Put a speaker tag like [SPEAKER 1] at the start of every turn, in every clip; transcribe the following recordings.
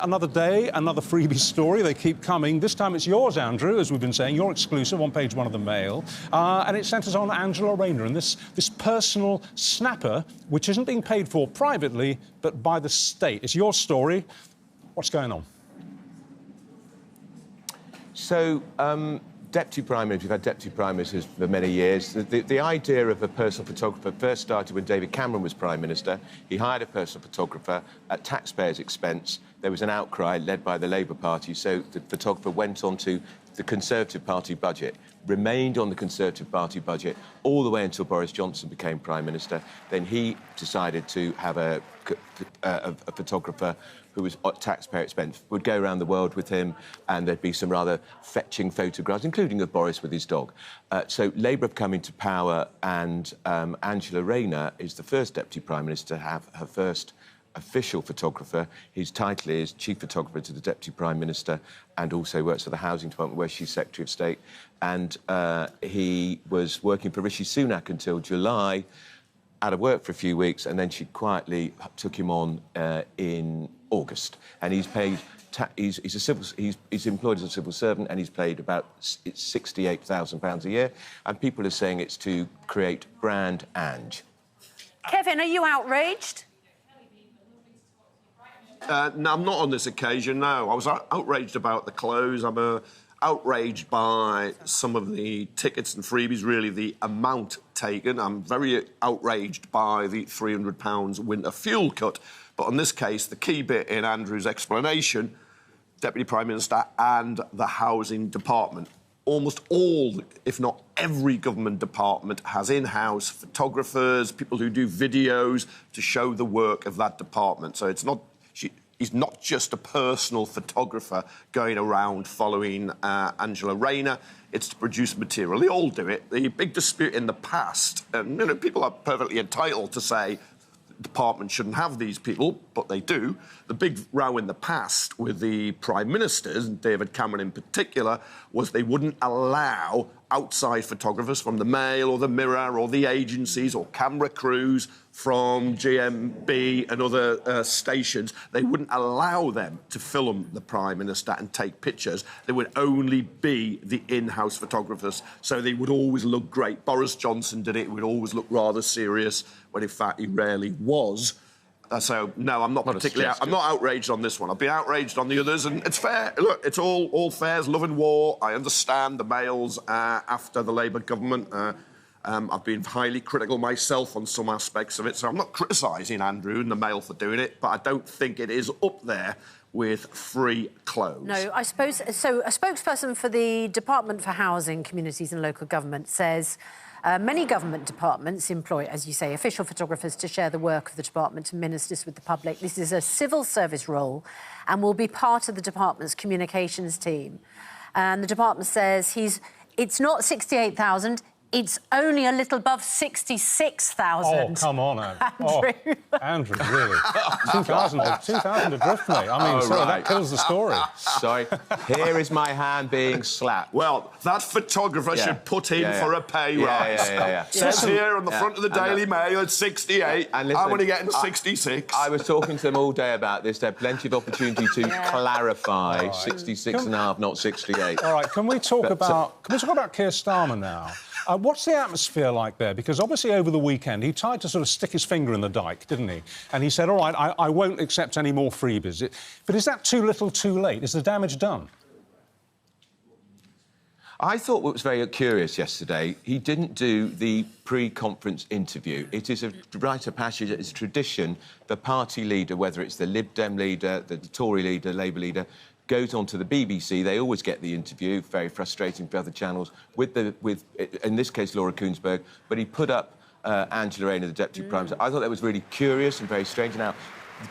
[SPEAKER 1] Another day, another freebie story. They keep coming. This time it's yours, Andrew, as we've been saying. You're exclusive on page one of the Mail. And it centres on Angela Rayner and this personal snapper, which isn't being paid for privately, but by the state. It's your story. What's going on?
[SPEAKER 2] So, Deputy Prime Minister, we've had Deputy Prime Ministers for many years. The idea of a personal photographer first started when David Cameron was Prime Minister. He hired a personal photographer at taxpayers' expense. There was an outcry led by the Labour Party, so the photographer went on to the Conservative Party budget, remained on the Conservative Party budget all the way until Boris Johnson became Prime Minister. Then he decided to have a photographer who was at taxpayer expense, would go around the world with him, and there'd be some rather fetching photographs, including of Boris with his dog. So Labour have come into power, and Angela Rayner is the first Deputy Prime Minister to have her first official photographer. His title is Chief Photographer to the Deputy Prime Minister, and also works for the Housing Department, where she's Secretary of State. And he was working for Rishi Sunak until July, out of work for a few weeks, and then she quietly took him on in August. And he's paid. He's employed as a civil servant, and he's paid about £68,000 a year. And people are saying it's to create brand Ange.
[SPEAKER 3] Kevin, are you outraged?
[SPEAKER 4] No, I'm not on this occasion, no. I was outraged about the clothes. I'm outraged by some of the tickets and freebies, really the amount taken. I'm very outraged by the £300 winter fuel cut. But on this case, the key bit in Andrew's explanation, Deputy Prime Minister and the Housing Department. Almost all, if not every government department has in-house photographers, people who do videos to show the work of that department. So it's not... He's not just a personal photographer going around following Angela Rayner. It's to produce material. They all do it. The big dispute in the past, and people are perfectly entitled to say the department shouldn't have these people, but they do. The big row in the past with the Prime Ministers, and David Cameron in particular, was they wouldn't allow outside photographers from the Mail or the Mirror or the agencies or camera crews from GMB and other stations. They wouldn't allow them to film the Prime Minister and take pictures. They would only be the in-house photographers, so they would always look great. Boris Johnson did it. It would always look rather serious, when in fact he rarely was. So, no, I'm not particularly... I'm not outraged on this one. I've been outraged on the others, and it's fair. Look, it's all fair. It's love and war. I understand the Mail's after the Labour government. I've been highly critical myself on some aspects of it, so I'm not criticising Andrew and the Mail for doing it, but I don't think it is up there with free clothes.
[SPEAKER 3] No, I suppose... So, a spokesperson for the Department for Housing, Communities and Local Government says... many government departments employ, as you say, official photographers to share the work of the department and ministers with the public. This is a civil service role and will be part of the department's communications team. And the department says it's not 68,000, it's only a little above 66,000.
[SPEAKER 1] Oh, come on, Andrew.
[SPEAKER 3] Andrew.
[SPEAKER 1] Oh, Andrew, really? 2,000 adrift, mate. I mean, sorry, that kills the story.
[SPEAKER 2] Sorry. Here is my hand being slapped.
[SPEAKER 4] Well, that photographer should put in for a pay rise. Says here on the front of the Daily Mail, it's 68. And listen, I'm only getting 66.
[SPEAKER 2] I was talking to them all day about this. They had plenty of opportunity to clarify. Right. 66 and a half, not 68.
[SPEAKER 1] All right, can we talk about Keir Starmer now? What's the atmosphere like there? Because obviously over the weekend he tried to sort of stick his finger in the dike, didn't he? And he said, all right, I won't accept any more freebies. But is that too little too late? Is the damage done?
[SPEAKER 2] I thought what was very curious yesterday, he didn't do the pre-conference interview. It is a rite of passage, it's a tradition. The party leader, whether it's the Lib Dem leader, the Tory leader, Labour leader, goes on to the BBC. They always get the interview, very frustrating for other channels, with in this case, Laura Kuenssberg, but he put up Angela Rayner, the Deputy Prime Minister. I thought that was really curious and very strange. Now,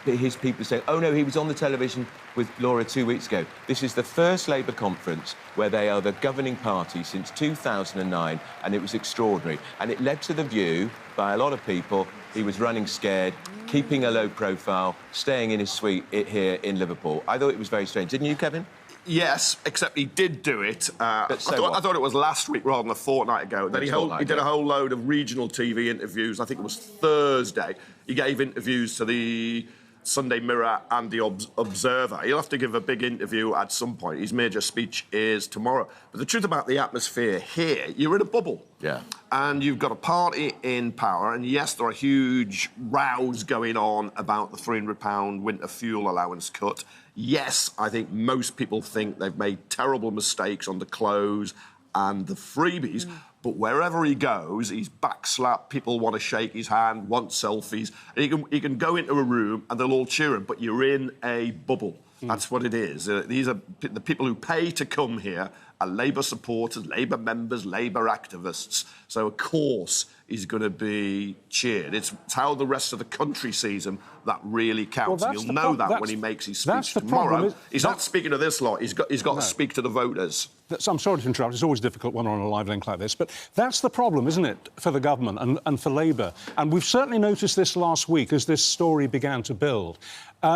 [SPEAKER 2] his people saying, oh, no, he was on the television with Laura 2 weeks ago. This is the first Labour conference where they are the governing party since 2009, and it was extraordinary. And it led to the view, by a lot of people, he was running scared, keeping a low profile, staying in his suite here in Liverpool. I thought it was very strange. Didn't you, Kevin?
[SPEAKER 4] Yes, except he did do it. I thought it was last week rather than a fortnight ago. Then he did a whole load of regional TV interviews. I think it was Thursday. He gave interviews to the Sunday Mirror and the Observer. He'll have to give a big interview at some point. His major speech is tomorrow. But the truth about the atmosphere here, you're in a bubble.
[SPEAKER 2] Yeah.
[SPEAKER 4] And you've got a party in power, and yes, there are huge rows going on about the £300 winter fuel allowance cut. Yes, I think most people think they've made terrible mistakes on the clothes and the freebies, but wherever he goes, he's backslapped, people want to shake his hand, want selfies, and he can go into a room and they'll all cheer him, but you're in a bubble. That's what it is. These are the people who pay to come here are Labour supporters, Labour members, Labour activists. So, of course, he's going to be cheered. It's how the rest of the country sees him that really counts.
[SPEAKER 1] Well,
[SPEAKER 4] You'll know that when he makes his speech tomorrow. He's not speaking to this lot. He's got to speak to the voters.
[SPEAKER 1] I'm sorry to interrupt. It's always difficult when we're on a live link like this. But that's the problem, isn't it, for the government and for Labour? And we've certainly noticed this last week as this story began to build.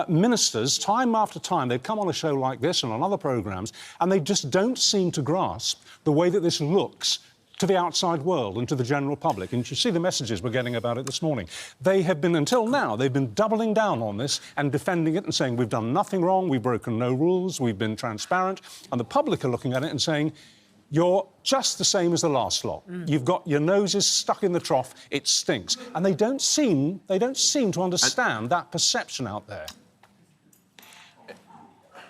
[SPEAKER 1] Ministers, time after time, they've come on a show like this and on other programmes, and they just don't seem to grasp the way that this looks to the outside world and to the general public. And you see the messages we're getting about it this morning. They have been, until now, they've been doubling down on this and defending it and saying we've done nothing wrong, we've broken no rules, we've been transparent. And the public are looking at it and saying, you're just the same as the last lot. You've got your noses stuck in the trough, it stinks. And they don't seem to understand that perception out there.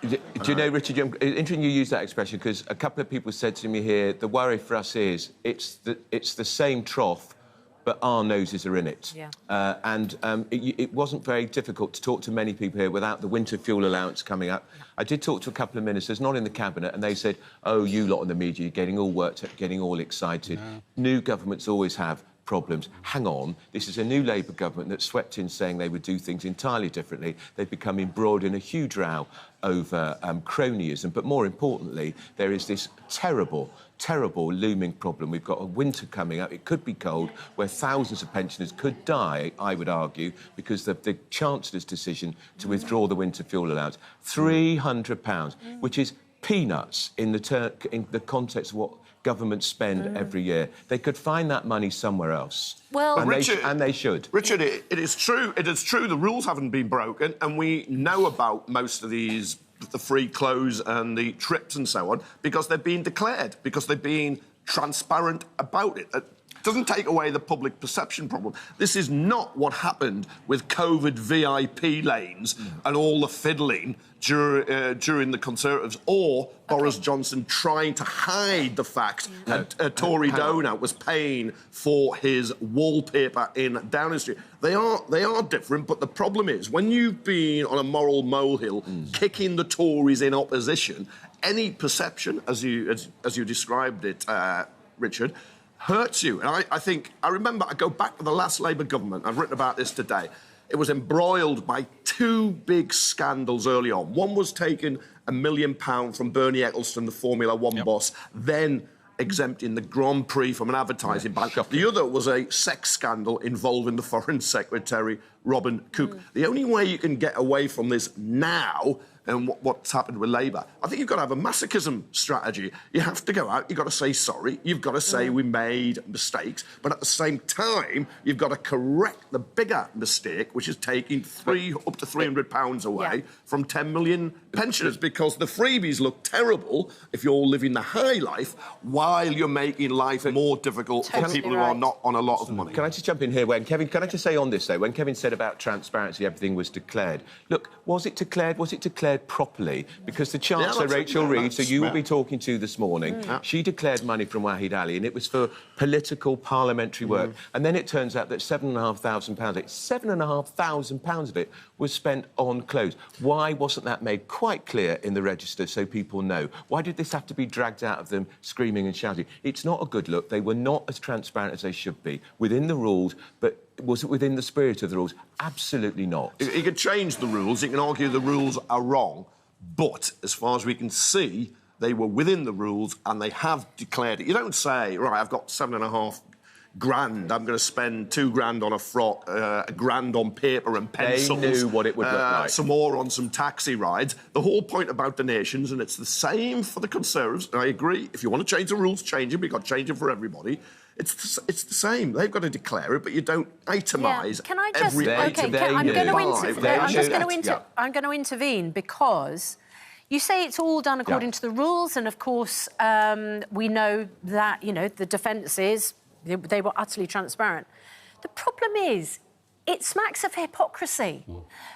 [SPEAKER 2] Do you know, Richard, interesting you use that expression, because a couple of people said to me here, the worry for us is it's the same trough, but our noses are in it.
[SPEAKER 3] Yeah.
[SPEAKER 2] It wasn't very difficult to talk to many people here without the winter fuel allowance coming up. I did talk to a couple of ministers, not in the Cabinet, and they said, oh, you lot in the media, you're getting all worked up, getting all excited. No. New governments always have problems. Hang on, this is a new Labour government that swept in saying they would do things entirely differently. They've become embroiled in a huge row over cronyism, but more importantly, there is this terrible looming problem. We've got a winter coming up, it could be cold, where thousands of pensioners could die, I would argue, because the Chancellor's decision to withdraw the winter fuel allowance. £300, which is peanuts in the context of what governments spend every year. They could find that money somewhere else.
[SPEAKER 3] Well,
[SPEAKER 2] and
[SPEAKER 4] Richard,
[SPEAKER 2] they should.
[SPEAKER 4] Richard, it is true. It is true. The rules haven't been broken, and we know about most of these, the free clothes and the trips and so on, because they're being declared, because they're being transparent about it. It doesn't take away the public perception problem. This is not what happened with COVID VIP lanes and all the fiddling during the Conservatives, or Boris Johnson trying to hide the fact that a Tory donor was paying for his wallpaper in Downing Street. They are different, but the problem is, when you've been on a moral molehill kicking the Tories in opposition, any perception, as you described it, Richard, hurts you. And I remember, I go back to the last Labour government, I've written about this today. It was embroiled by two big scandals early on. One was taking £1 million from Bernie Ecclestone, the Formula One boss, then exempting the Grand Prix from an advertising ban. The other was a sex scandal involving the Foreign Secretary, Robin Cook. The only way you can get away from this now, and what's happened with Labour, I think you've got to have a masochism strategy. You have to go out, you've got to say sorry, you've got to say we made mistakes, but at the same time, you've got to correct the bigger mistake, which is taking up to £300 away from 10 million pensioners, because the freebies look terrible if you're living the high life while you're making life more difficult for people who are not on a lot of money.
[SPEAKER 2] Can I just jump in here? Can I just say on this, though, when Kevin said about transparency, everything was declared. Look, was it declared properly? Because the Chancellor, Rachel Reeves, who you will be talking to this morning, she declared money from Lord Alli, and it was for political parliamentary work. And then it turns out that £7,500 of it was spent on clothes. Why wasn't that made quite clear in the register so people know? Why did this have to be dragged out of them screaming and shouting? It's not a good look. They were not as transparent as they should be. Within the rules, but was it within the spirit of the rules? Absolutely not.
[SPEAKER 4] He could change the rules, he can argue the rules are wrong, but as far as we can see, they were within the rules and they have declared it. You don't say, right, I've got £7.5 grand, I'm going to spend £2 grand on a frock, £1 grand on paper and pencils.
[SPEAKER 2] They knew what it would look like.
[SPEAKER 4] Some more on some taxi rides. The whole point about donations, and it's the same for the Conservatives, and I agree, if you want to change the rules, change them, you've got to change them for everybody. It's the same. They've got to declare it, but you don't itemise
[SPEAKER 3] Can I just...
[SPEAKER 4] every
[SPEAKER 3] I'm
[SPEAKER 2] They
[SPEAKER 3] going to intervene because you say it's all done according to the rules, and, of course, we know that, you know, the defences, they were utterly transparent. The problem is, it smacks of hypocrisy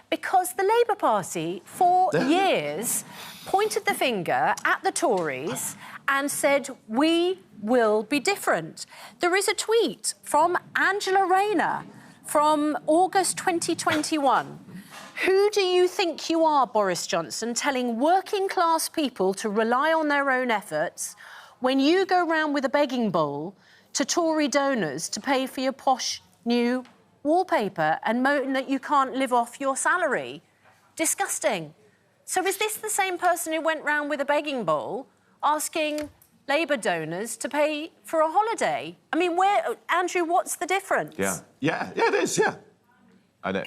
[SPEAKER 3] because the Labour Party, for years, pointed the finger at the Tories and said, we will be different. There is a tweet from Angela Rayner from August 2021. Who do you think you are, Boris Johnson, telling working-class people to rely on their own efforts when you go round with a begging bowl to Tory donors to pay for your posh new wallpaper and moan that you can't live off your salary? Disgusting. So is this the same person who went round with a begging bowl asking Labour donors to pay for a holiday? I mean, Andrew, what's the difference?
[SPEAKER 4] Yeah, it is, yeah.
[SPEAKER 2] I know.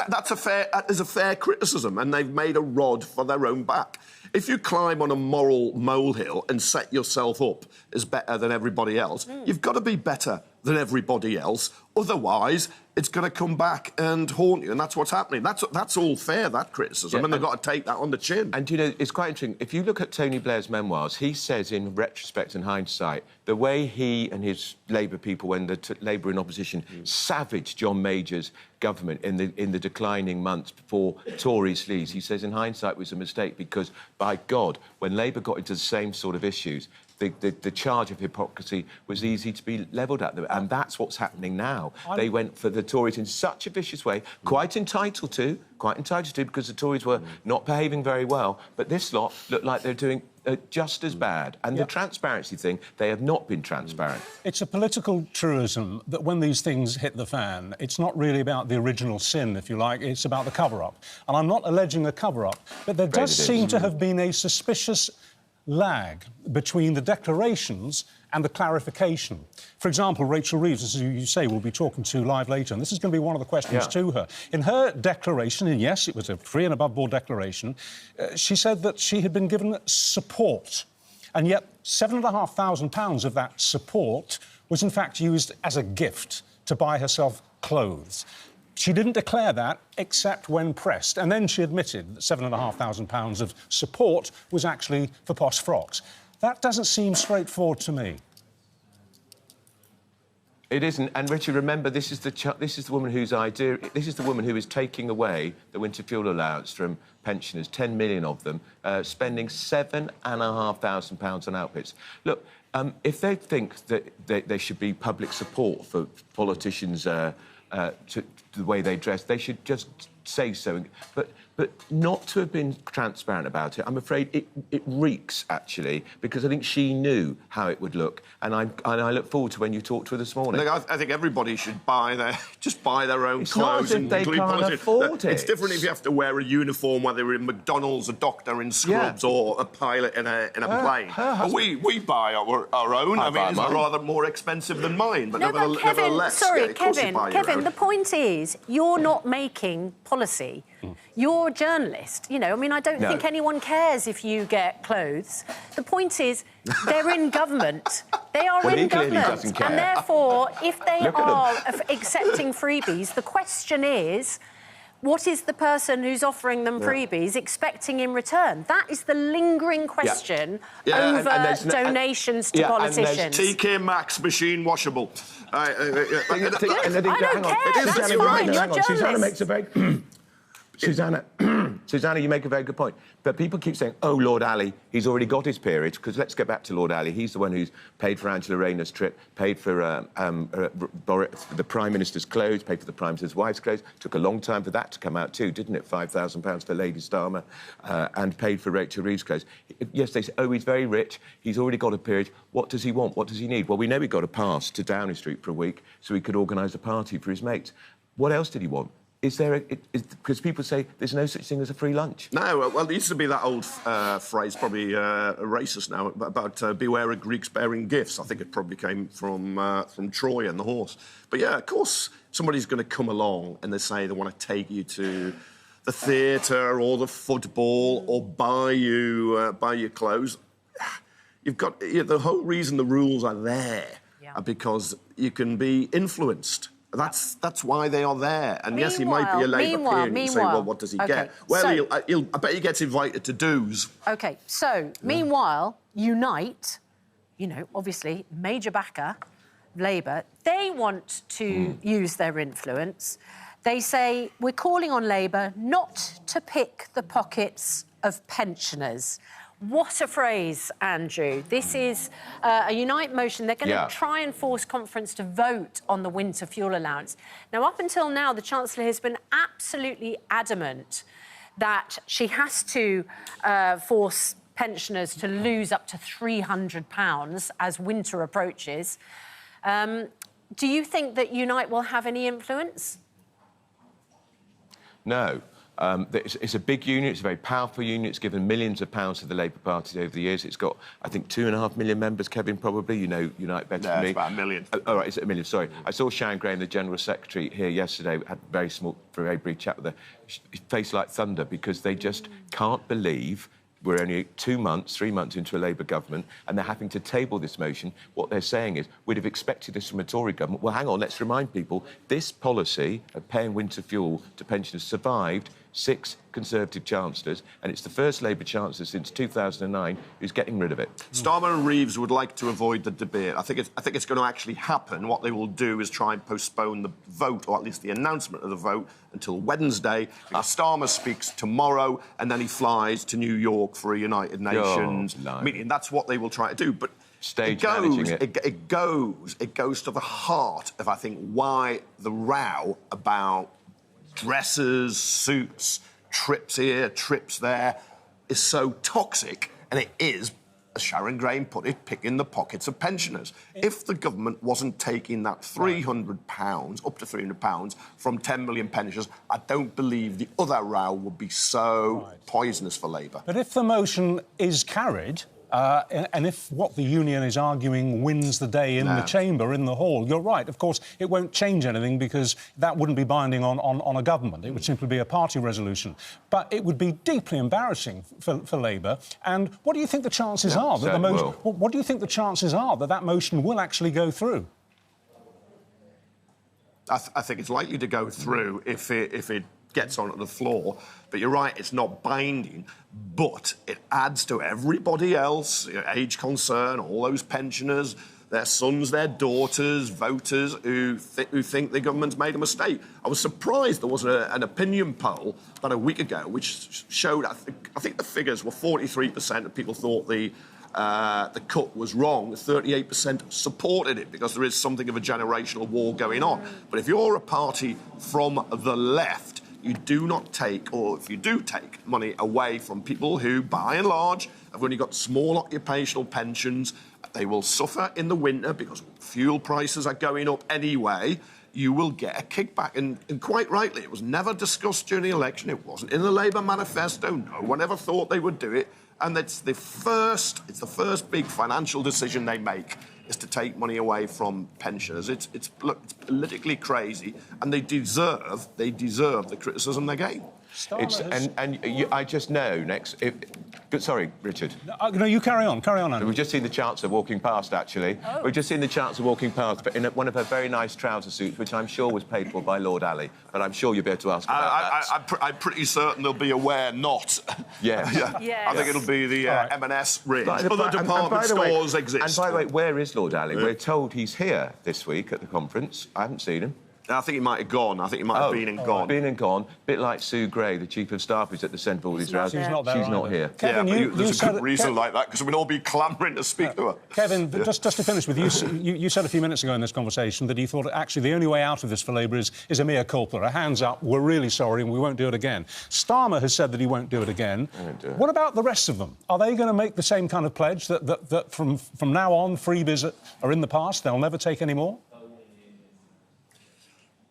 [SPEAKER 4] That's a fair criticism, and they've made a rod for their own back. If you climb on a moral molehill and set yourself up as better than everybody else, you've got to be better than everybody else. Otherwise, it's going to come back and haunt you, and that's what's happening. That's all fair, that criticism, and they've got to take that on the chin.
[SPEAKER 2] And, you know, it's quite interesting. If you look at Tony Blair's memoirs, he says, in retrospect and hindsight, the way he and his Labour people, when the Labour in opposition, savaged John Major's government in the declining months before Tory sleaze, he says, in hindsight, was a mistake because, by God, when Labour got into the same sort of issues, the charge of hypocrisy was easy to be levelled at them. And that's what's happening now. They went for the Tories in such a vicious way, quite entitled to, because the Tories were not behaving very well. But this lot look like they're doing just as bad. And the transparency thing, they have not been transparent.
[SPEAKER 1] It's a political truism that when these things hit the fan, it's not really about the original sin, if you like, it's about the cover-up. And I'm not alleging a cover-up, but there does seem to have been a suspicious lag between the declarations and the clarification. For example, Rachel Reeves, as you say, we'll be talking to live later, and this is going to be one of the questions to her. In her declaration, and yes, it was a free and above-board declaration, she said that she had been given support, and yet £7,500 of that support was in fact used as a gift to buy herself clothes. She didn't declare that except when pressed, and then she admitted that £7,500 of support was actually for posh frocks. That doesn't seem straightforward to me.
[SPEAKER 2] It isn't. And Richard, remember, this is the woman whose idea. This is the woman who is taking away the winter fuel allowance from pensioners, 10 million of them, spending £7,500 on outfits. Look, if they think that there should be public support for politicians to the way they dress, they should just say so. But not to have been transparent about it, I'm afraid it reeks, actually, because I think she knew how it would look. And I look forward to when you talk to her this morning.
[SPEAKER 4] Look, I think everybody should buy their own
[SPEAKER 2] it's
[SPEAKER 4] clothes.
[SPEAKER 2] Not as if they can't afford it.
[SPEAKER 4] It's different if you have to wear a uniform, whether you're in McDonald's, a doctor in scrubs, or a pilot in a plane. But we buy our own. I mean, it's rather more expensive than mine, but nevertheless...
[SPEAKER 3] Kevin, the point is, you're not making policy. You're a journalist, you know. I mean, I don't think anyone cares if you get clothes. The point is, they're in government. They are in government. And therefore, if they are accepting freebies, the question is, what is the person who's offering them freebies expecting in return? That is the lingering question over donations to politicians.
[SPEAKER 4] TK Maxx machine washable.
[SPEAKER 3] I don't care. That's fine. You're a
[SPEAKER 2] Susanna
[SPEAKER 3] journalist.
[SPEAKER 2] makes a very... Susanna, you make a very good point. But people keep saying, oh, Lord Alli, he's already got his peerage, because let's get back to Lord Alli. He's the one who's paid for Angela Rayner's trip, paid for the Prime Minister's clothes, paid for the Prime Minister's wife's clothes. Took a long time for that to come out too, didn't it? £5,000 for Lady Starmer, and paid for Rachel Reeves' clothes. Yes, they say, oh, he's very rich, he's already got a peerage. What does he want? What does he need? Well, we know he got a pass to Downing Street for a week so he could organise a party for his mates. What else did he want? Is there because people say there's no such thing as a free lunch?
[SPEAKER 4] No, well, there used to be that old phrase, probably racist now, about beware of Greeks bearing gifts. I think it probably came from Troy and the horse. But yeah, of course, somebody's going to come along and they say they want to take you to the theatre or the football or buy you clothes. You've got the whole reason the rules are there because you can be influenced. That's why they are there. And yes, he might be a Labour peer. And you say, well, what does he get? Well, I bet he gets invited to do's.
[SPEAKER 3] OK, so, meanwhile, Unite, you know, obviously, major backer, Labour, they want to use their influence. They say, we're calling on Labour not to pick the pockets of pensioners. What a phrase, Andrew. This is a Unite motion. They're going to try and force conference to vote on the winter fuel allowance. Now, up until now, the Chancellor has been absolutely adamant that she has to force pensioners to lose up to £300 as winter approaches. Do you think that Unite will have any influence?
[SPEAKER 2] No. It's a big union, it's a very powerful union, it's given millions of pounds to the Labour Party over the years. It's got, I think, 2.5 million members, Kevin, probably. You know Unite better than me.
[SPEAKER 4] It's about 1 million.
[SPEAKER 2] Oh, right, it's 1 million, sorry. I saw Sharon Graham, the General Secretary, here yesterday, had a very brief chat with her. Face like thunder, because they just can't believe we're only 3 months into a Labour government, and they're having to table this motion. What they're saying is, we'd have expected this from a Tory government. Well, hang on, let's remind people, this policy of paying winter fuel to pensioners survived 6 Conservative chancellors, and it's the first Labour chancellor since 2009 who's getting rid of it.
[SPEAKER 4] Starmer and Reeves would like to avoid the debate. I think it's going to actually happen. What they will do is try and postpone the vote, or at least the announcement of the vote, until Wednesday. Starmer speaks tomorrow, and then he flies to New York for a United Nations meeting. That's what they will try to do. But it goes to the heart of, I think, why the row about dresses, suits, trips here, trips there, is so toxic, and it is, as Sharon Graham put it, picking the pockets of pensioners. If the government wasn't taking that £300, up to £300, from 10 million pensioners, I don't believe the other row would be so poisonous for Labour.
[SPEAKER 1] But if the motion is carried, and if what the union is arguing wins the day in the chamber, in the hall, you're right. Of course, it won't change anything, because that wouldn't be binding on a government. It would simply be a party resolution. But it would be deeply embarrassing for Labour. And what do you think the chances are that what do you think the chances are that that motion will actually go through?
[SPEAKER 4] I think it's likely to go through if it gets onto the floor. But you're right, it's not binding, but it adds to everybody else, age concern, all those pensioners, their sons, their daughters, voters who think the government's made a mistake. I was surprised there was an opinion poll about a week ago which showed, I think the figures were 43% of people thought the cut was wrong, 38% supported it, because there is something of a generational war going on. But if you're a party from the left, you do not take, or if you do take, money away from people who, by and large, have only got small occupational pensions. They will suffer in the winter because fuel prices are going up anyway. You will get a kickback. And quite rightly, it was never discussed during the election. It wasn't in the Labour manifesto. No one ever thought they would do it. And it's the first big financial decision they make, is to take money away from pensioners. It's politically crazy, and they deserve the criticism they get.
[SPEAKER 2] I just know next. Sorry, Richard.
[SPEAKER 1] No, you carry on, Andrew.
[SPEAKER 2] We've just seen the Chancellor walking past, actually.
[SPEAKER 3] Oh.
[SPEAKER 2] We've just seen the Chancellor walking past in one of her very nice trouser suits, which I'm sure was paid for by Lord Alli. But I'm sure you'll be able to ask about that.
[SPEAKER 4] I'm pretty certain they'll be aware not.
[SPEAKER 2] Yes.
[SPEAKER 4] I think it'll be the M&S range. Other department stores exist.
[SPEAKER 2] And by the way, where is Lord Alli? We're told he's here this week at the conference. I haven't seen him.
[SPEAKER 4] I think he might have gone. I think he might have been and gone.
[SPEAKER 2] Been and gone. Bit like Sue Gray, the Chief of Staff, who's at the centre of all these rows.
[SPEAKER 1] She's not there.
[SPEAKER 2] She's not here.
[SPEAKER 1] Kevin,
[SPEAKER 4] there's a good reason like that, because we'd all be clamouring to speak to her.
[SPEAKER 1] Kevin, just to finish with you, you said a few minutes ago in this conversation that you thought actually the only way out of this for Labour is a mea culpa, a hands up, we're really sorry and we won't do it again. Starmer has said that he won't do it again. What about the rest of them? Are they going to make the same kind of pledge that from now on freebies are in the past, they'll never take any more?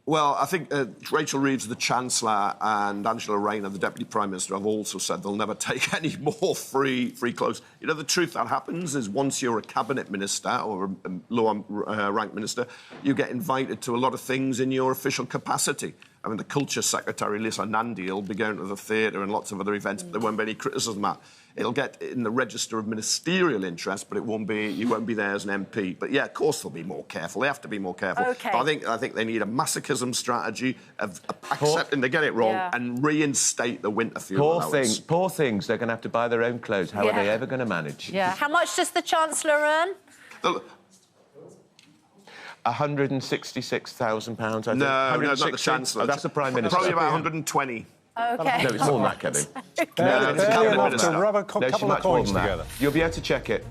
[SPEAKER 4] Well, I think Rachel Reeves, the Chancellor, and Angela Rayner, the Deputy Prime Minister, have also said they'll never take any more free clothes. You know, the truth that happens is once you're a Cabinet Minister or a lower-ranked Minister, you get invited to a lot of things in your official capacity. I mean, the Culture Secretary, Lisa Nandy, will be going to the theatre and lots of other events, but there won't be any criticism of that. It'll get in the register of ministerial interest, but you won't be there as an MP. But yeah, of course they'll be more careful. They have to be more careful.
[SPEAKER 3] OK.
[SPEAKER 4] But I think they need a masochism strategy of accepting they get it wrong and reinstate the winter fuel allowance.
[SPEAKER 2] Poor things. They're going to have to buy their own clothes. How are they ever going to manage?
[SPEAKER 3] Yeah. How much does the Chancellor earn?
[SPEAKER 2] £166,000, I think.
[SPEAKER 4] No, not the Chancellor.
[SPEAKER 2] Oh, that's the Prime Minister.
[SPEAKER 4] Probably about 120.
[SPEAKER 3] OK.
[SPEAKER 2] No, it's more than that, Kevin.
[SPEAKER 1] Barely enough to rub a
[SPEAKER 2] No,
[SPEAKER 1] couple of coins together.
[SPEAKER 2] You'll be able to check it.